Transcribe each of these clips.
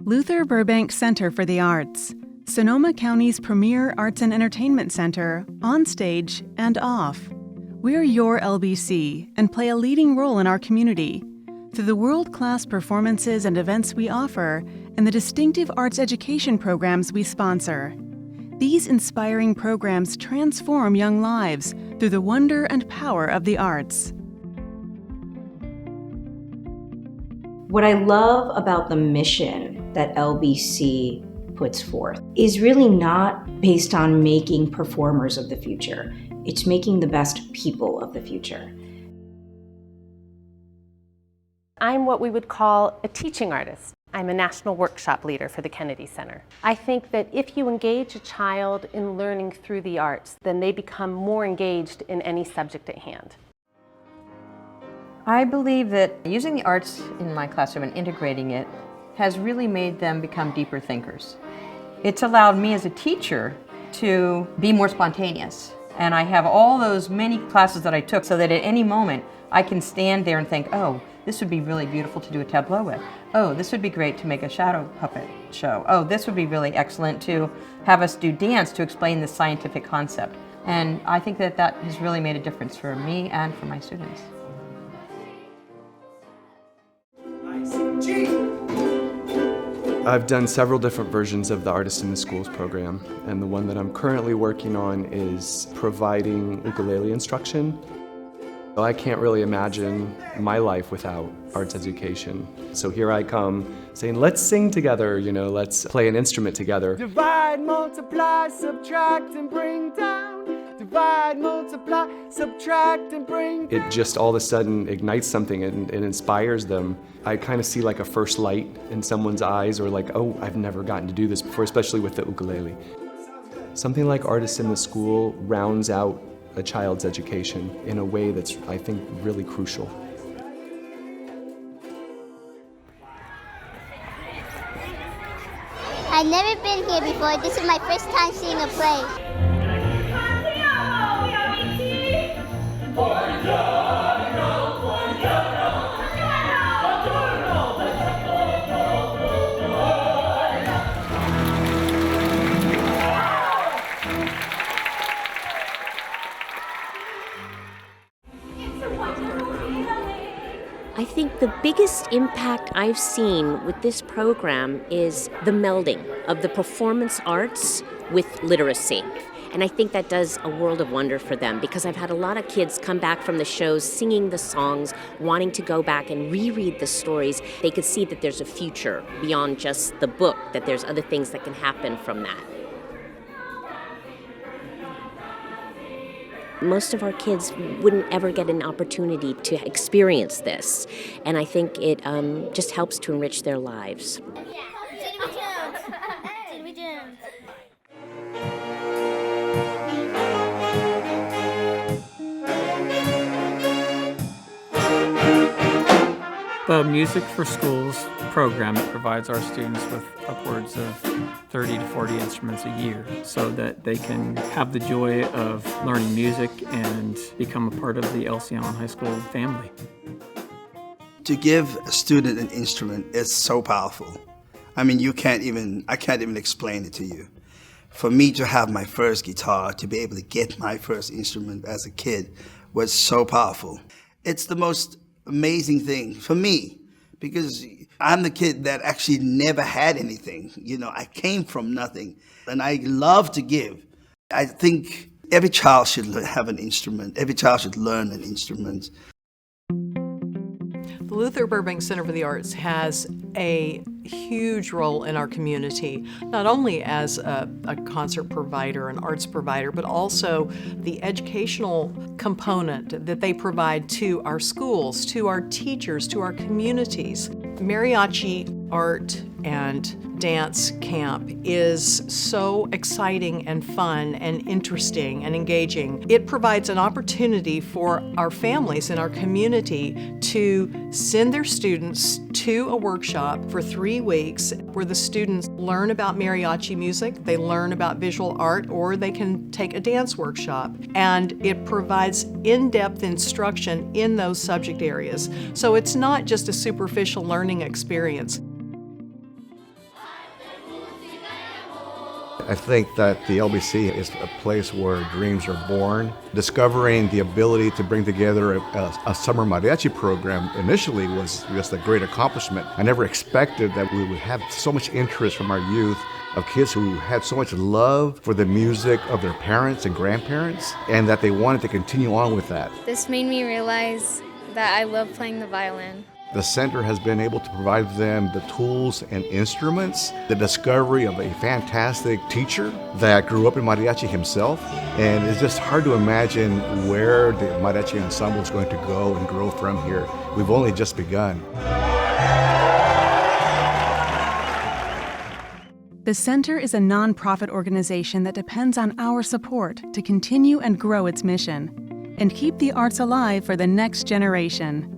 Luther Burbank Center for the Arts, Sonoma County's premier arts and entertainment center, on stage and off. We're your LBC and play a leading role in our community through the world-class performances and events we offer and the distinctive arts education programs we sponsor. These inspiring programs transform young lives through the wonder and power of the arts. What I love about the mission that LBC puts forth is really not based on making performers of the future. It's making the best people of the future. I'm what we would call a teaching artist. I'm a national workshop leader for the Kennedy Center. I think that if you engage a child in learning through the arts, then they become more engaged in any subject at hand. I believe that using the arts in my classroom and integrating it has really made them become deeper thinkers. It's allowed me as a teacher to be more spontaneous. And I have all those many classes that I took so that at any moment I can stand there and think, oh, this would be really beautiful to do a tableau with. Oh, this would be great to make a shadow puppet show. Oh, this would be really excellent to have us do dance to explain the scientific concept. And I think that that has really made a difference for me and for my students. I've done several different versions of the Artist in the Schools program, and the one that I'm currently working on is providing ukulele instruction. I can't really imagine my life without arts education. So here I come saying, let's sing together, let's play an instrument together. Divide, multiply, subtract, and bring down. Divide, multiply, subtract, and bring down. It just all of a sudden ignites something and it inspires them. I kind of see like a first light in someone's eyes, or like, oh, I've never gotten to do this before, especially with the ukulele. Something like Artists in the School rounds out a child's education in a way that's, I think, really crucial. I've never been here before. This is my first time seeing a play. I think the biggest impact I've seen with this program is the melding of the performance arts with literacy. And I think that does a world of wonder for them, because I've had a lot of kids come back from the shows singing the songs, wanting to go back and reread the stories. They could see that there's a future beyond just the book, that there's other things that can happen from that. Most of our kids wouldn't ever get an opportunity to experience this, and I think it just helps to enrich their lives. The Music for Schools program provides our students with upwards of 30 to 40 instruments a year so that they can have the joy of learning music and become a part of the Elsion High School family. To give a student an instrument is so powerful. I mean, I can't even explain it to you. For me to have my first guitar, to be able to get my first instrument as a kid was so powerful. It's the most amazing thing for me, because I'm the kid that actually never had anything. I came from nothing, and I love to give. I think every child should have an instrument. Every child should learn an instrument. The Luther Burbank Center for the Arts has a huge role in our community, not only as a concert provider, an arts provider, but also the educational component that they provide to our schools, to our teachers, to our communities. Mariachi art and dance camp is so exciting and fun and interesting and engaging. It provides an opportunity for our families in our community to send their students to a workshop for 3 weeks where the students learn about mariachi music, they learn about visual art, or they can take a dance workshop. And it provides in-depth instruction in those subject areas. So it's not just a superficial learning experience. I think that the LBC is a place where dreams are born. Discovering the ability to bring together a summer mariachi program initially was just a great accomplishment. I never expected that we would have so much interest from our youth, of kids who had so much love for the music of their parents and grandparents, and that they wanted to continue on with that. This made me realize that I love playing the violin. The center has been able to provide them the tools and instruments, the discovery of a fantastic teacher that grew up in mariachi himself, and it's just hard to imagine where the mariachi ensemble is going to go and grow from here. We've only just begun. The Center is a nonprofit organization that depends on our support to continue and grow its mission and keep the arts alive for the next generation.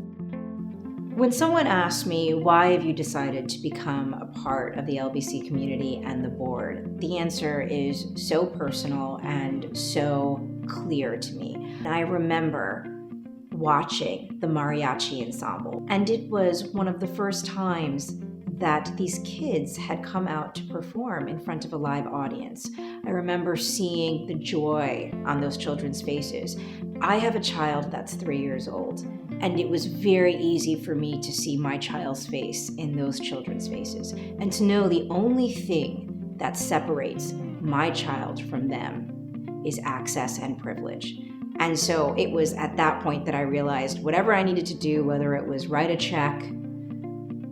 When someone asks me, why have you decided to become a part of the LBC community and the board, the answer is so personal and so clear to me. I remember watching the mariachi ensemble, and it was one of the first times that these kids had come out to perform in front of a live audience. I remember seeing the joy on those children's faces. I have a child that's 3 years old, and it was very easy for me to see my child's face in those children's faces, and to know the only thing that separates my child from them is access and privilege. And so it was at that point that I realized whatever I needed to do, whether it was write a check,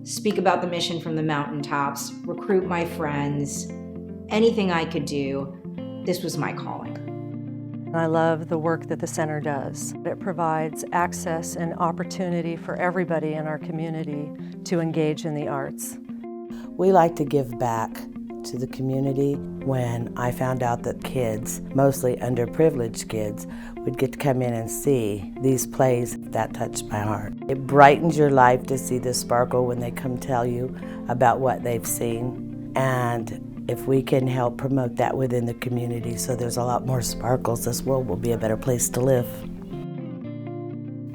speak about the mission from the mountaintops, recruit my friends, anything I could do, this was my calling. I love the work that the center does. It provides access and opportunity for everybody in our community to engage in the arts. We like to give back to the community. When I found out that kids, mostly underprivileged kids, would get to come in and see these plays, that touched my heart. It brightens your life to see the sparkle when they come tell you about what they've seen. And if we can help promote that within the community so there's a lot more sparkles, this world will be a better place to live.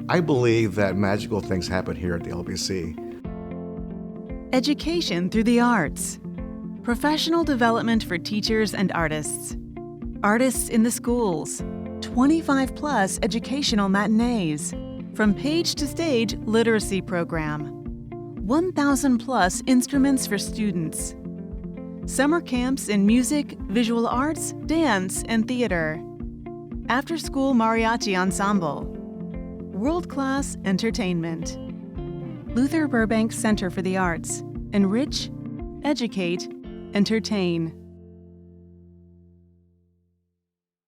I believe that magical things happen here at the LBC. Education through the arts. Professional development for teachers and artists. Artists in the schools. 25+ educational matinees. From page to stage literacy program. 1,000+ instruments for students. Summer camps in music, visual arts, dance, and theater. After-school mariachi ensemble. World-class entertainment. Luther Burbank Center for the Arts. Enrich, educate, entertain.